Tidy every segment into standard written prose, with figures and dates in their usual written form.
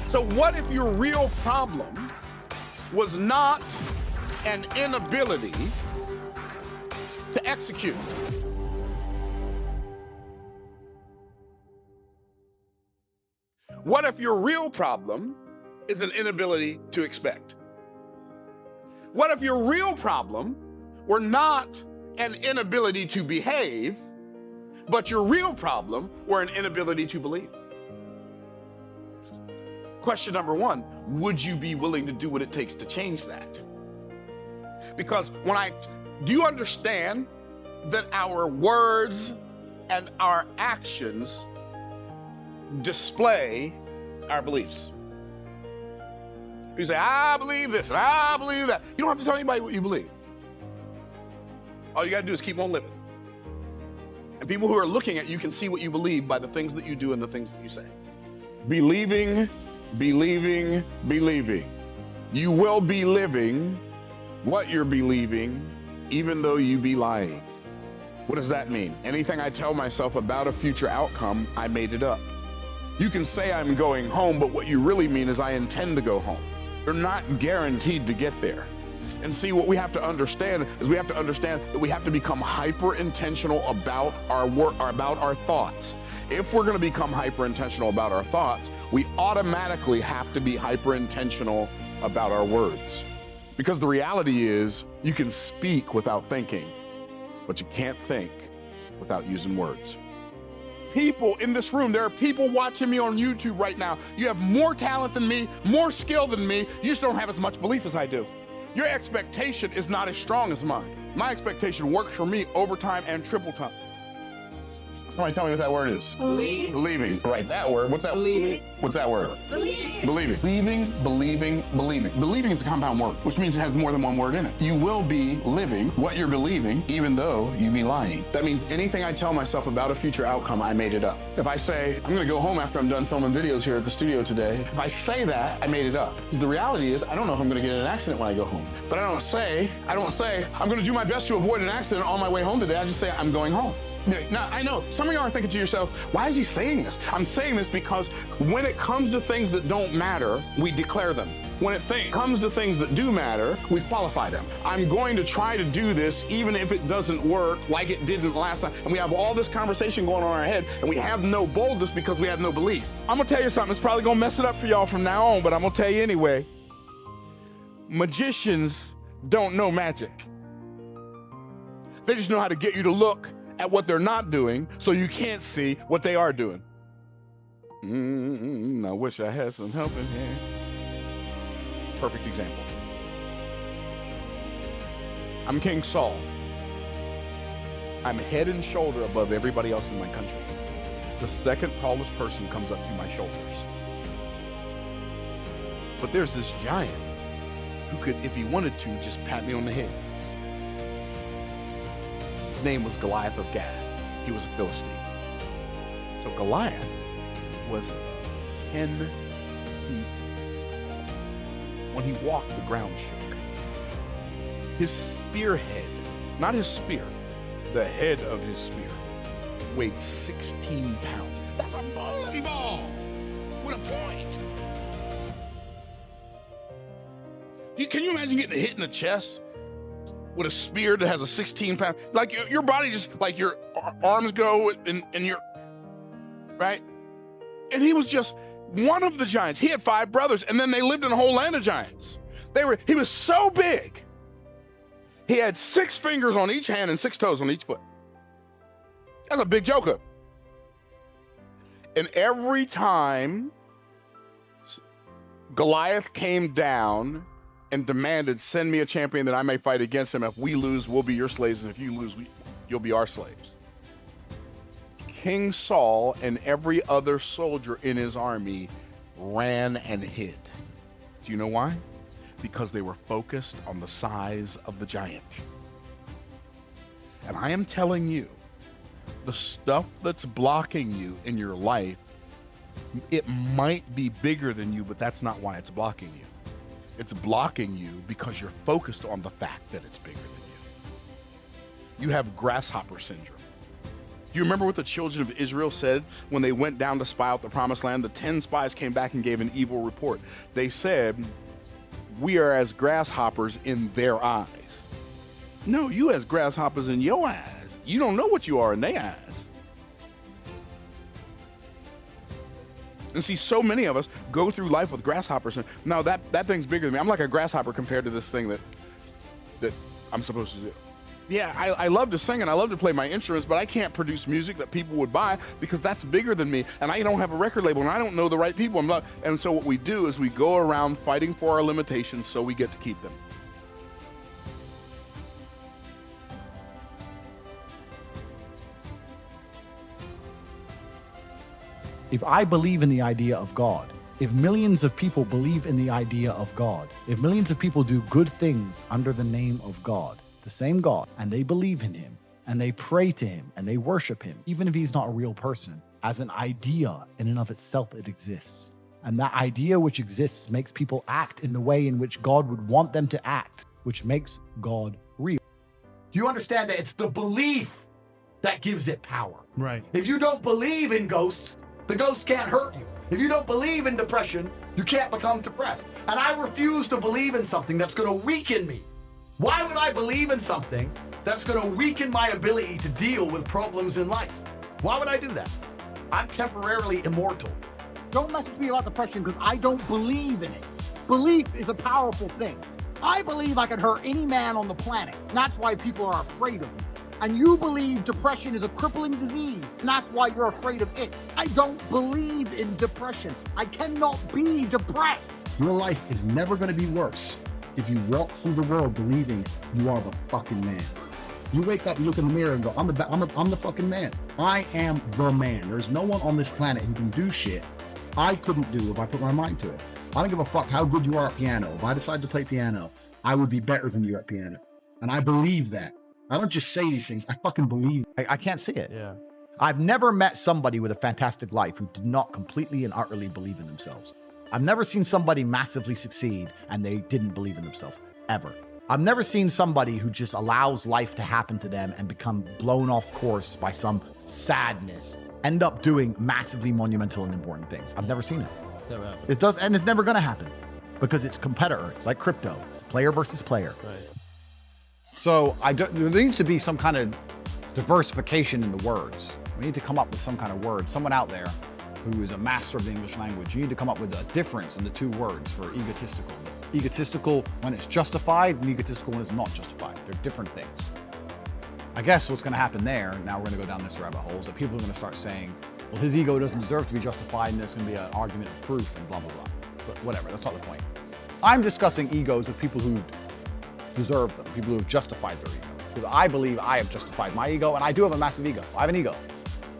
So what if your real problem was not an inability to execute? What if your real problem is an inability to expect? What if your real problem were not an inability to behave, but your real problem were an inability to believe? Question number one, would you be willing to do what it takes to change that? Because do you understand that our words and our actions display our beliefs? You say, I believe this, and I believe that. You don't have to tell anybody what you believe. All you gotta do is keep on living. And people who are looking at you can see what you believe by the things that you do and the things that you say. Believing, believing, believing. You will be living what you're believing, even though you be lying. What does that mean? Anything I tell myself about a future outcome, I made it up. You can say I'm going home, but what you really mean is I intend to go home. You're not guaranteed to get there. And see, what we have to understand is we have to understand that we have to become hyper intentional about our work, or about our thoughts. If we're going to become hyper intentional about our thoughts, we automatically have to be hyper intentional about our words. Because the reality is you can speak without thinking, but you can't think without using words. People in this room, there are people watching me on YouTube right now. You have more talent than me, more skill than me. You just don't have as much belief as I do. Your expectation is not as strong as mine. My expectation works for me overtime and triple time. Somebody tell me what that word is. Believe. Believing. Right, that word. What's that? Believing. What's that word? Believing. Believing. Believing, believing, believing. Believing is a compound word, which means it has more than one word in it. You will be living what you're believing, even though you be lying. That means anything I tell myself about a future outcome, I made it up. If I say, I'm gonna go home after I'm done filming videos here at the studio today, if I say that, I made it up. Because the reality is, I don't know if I'm gonna get in an accident when I go home. But I don't say, I'm gonna do my best to avoid an accident on my way home today. I just say, I'm going home. Now, I know some of you are thinking to yourself, why is he saying this? I'm saying this because when it comes to things that don't matter, we declare them. When it comes to things that do matter, we qualify them. I'm going to try to do this even if it doesn't work like it didn't last time. And we have all this conversation going on in our head, and we have no boldness because we have no belief. I'm gonna tell you something, it's probably gonna mess it up for y'all from now on, but I'm gonna tell you anyway. Magicians don't know magic. They just know how to get you to look at what they're not doing so you can't see what they are doing. I wish I had some help in here. Perfect example. I'm King Saul. I'm head and shoulder above everybody else in my country. The second tallest person comes up to my shoulders. But there's this giant who could, if he wanted to, just pat me on the head. His name was Goliath of Gath. He was a Philistine. So Goliath was 10 feet. When he walked, the ground shook. His spearhead, not his spear, the head of his spear, weighed 16 pounds. That's a bowling ball with a point. Can you imagine getting hit in the chest with a spear that has a 16-pound, like your body just, like your arms go and your, right? And he was just one of the giants. He had 5 brothers, and then they lived in a whole land of giants. He was so big. He had 6 fingers on each hand and 6 toes on each foot. That's a big joker. And every time Goliath came down and demanded, send me a champion that I may fight against him. If we lose, we'll be your slaves, and if you lose, you'll be our slaves. King Saul and every other soldier in his army ran and hid. Do you know why? Because they were focused on the size of the giant. And I am telling you, the stuff that's blocking you in your life, it might be bigger than you, but that's not why it's blocking you. It's blocking you because you're focused on the fact that it's bigger than you. You have grasshopper syndrome. Do you remember what the children of Israel said when they went down to spy out the promised land? The 10 spies came back and gave an evil report. They said, we are as grasshoppers in their eyes. No, you as grasshoppers in your eyes. You don't know what you are in their eyes. And see, so many of us go through life with grasshoppers. And now that thing's bigger than me. I'm like a grasshopper compared to this thing that I'm supposed to do. Yeah, I love to sing and I love to play my instruments, but I can't produce music that people would buy because that's bigger than me. And I don't have a record label and I don't know the right people. And so what we do is we go around fighting for our limitations so we get to keep them. If I believe in the idea of God, if millions of people believe in the idea of God, if millions of people do good things under the name of God, the same God, and they believe in him, and they pray to him, and they worship him, even if he's not a real person, as an idea in and of itself, it exists. And that idea which exists makes people act in the way in which God would want them to act, which makes God real. Do you understand that it's the belief that gives it power? Right. If you don't believe in ghosts, the ghosts can't hurt you. If you don't believe in depression, you can't become depressed. And I refuse to believe in something that's going to weaken me. Why would I believe in something that's going to weaken my ability to deal with problems in life? Why would I do that? I'm temporarily immortal. Don't message me about depression because I don't believe in it. Belief is a powerful thing. I believe I could hurt any man on the planet. And that's why people are afraid of me. And you believe depression is a crippling disease, and that's why you're afraid of it. I don't believe in depression. I cannot be depressed. Your life is never going to be worse if you walk through the world believing you are the fucking man. You wake up, you look in the mirror and go, I'm the fucking man. I am the man. There's no one on this planet who can do shit I couldn't do if I put my mind to it. I don't give a fuck how good you are at piano. If I decide to play piano, I would be better than you at piano. And I believe that. I don't just say these things, I fucking believe. I can't see it. Yeah. I've never met somebody with a fantastic life who did not completely and utterly believe in themselves. I've never seen somebody massively succeed and they didn't believe in themselves, ever. I've never seen somebody who just allows life to happen to them and become blown off course by some sadness, end up doing massively monumental and important things. I've never seen it. It's never happened. It does, and it's never gonna happen because it's competitor. It's like crypto. It's player versus player. Right. So there needs to be some kind of diversification in the words. We need to come up with some kind of word. Someone out there who is a master of the English language, you need to come up with a difference in the two words for egotistical. Egotistical when it's justified and egotistical when it's not justified. They're different things. I guess what's gonna happen there, now we're gonna go down this rabbit hole, is that people are gonna start saying, well, his ego doesn't deserve to be justified and there's gonna be an argument of proof and blah, blah, blah. But whatever, that's not the point. I'm discussing egos of people who deserve them, people who have justified their ego. Because I believe I have justified my ego, and I do have a massive ego. I have an ego.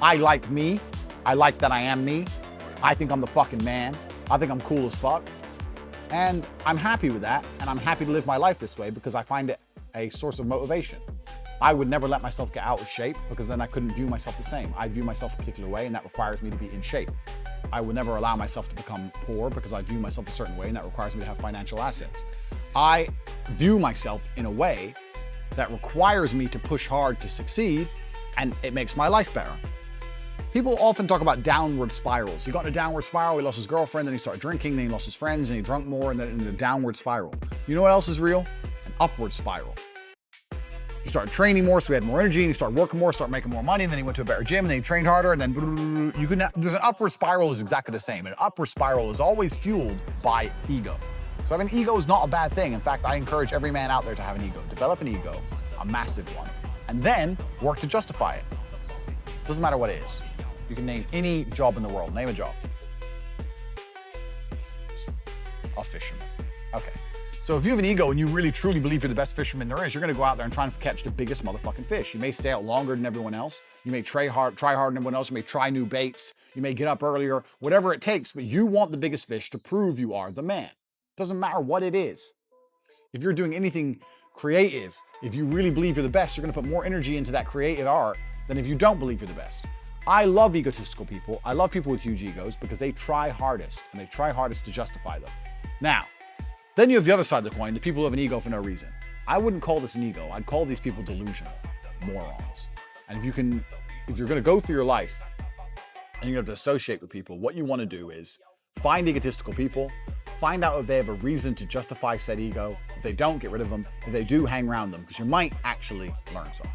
I like me. I like that I am me. I think I'm the fucking man. I think I'm cool as fuck. And I'm happy with that, and I'm happy to live my life this way because I find it a source of motivation. I would never let myself get out of shape because then I couldn't view myself the same. I view myself a particular way, and that requires me to be in shape. I would never allow myself to become poor because I view myself a certain way, and that requires me to have financial assets. I view myself in a way that requires me to push hard to succeed, and it makes my life better. People often talk about downward spirals. He got in a downward spiral, he lost his girlfriend, then he started drinking, then he lost his friends, and he drank more, and then in a downward spiral. You know what else is real? An upward spiral. He started training more, so he had more energy, and he started working more, started making more money, and then he went to a better gym, and then he trained harder, and then there's an upward spiral is exactly the same. An upward spiral is always fueled by ego. So having an ego is not a bad thing. In fact, I encourage every man out there to have an ego. Develop an ego, a massive one, and then work to justify it. Doesn't matter what it is. You can name any job in the world. Name a job. A fisherman. Okay. So if you have an ego and you really truly believe you're the best fisherman there is, you're gonna go out there and try and catch the biggest motherfucking fish. You may stay out longer than everyone else. You may try harder than everyone else. You may try new baits. You may get up earlier, whatever it takes, but you want the biggest fish to prove you are the man. Doesn't matter what it is. If you're doing anything creative, if you really believe you're the best, you're gonna put more energy into that creative art than if you don't believe you're the best. I love egotistical people. I love people with huge egos because they try hardest, and they try hardest to justify them. Now, then you have the other side of the coin, the people who have an ego for no reason. I wouldn't call this an ego. I'd call these people delusional morons. And if you can if you're going to go through your life and you're going to associate with people, what you want to do is find egotistical people, find out if they have a reason to justify said ego. If they don't, get rid of them. If they do, hang around them, because you might actually learn something.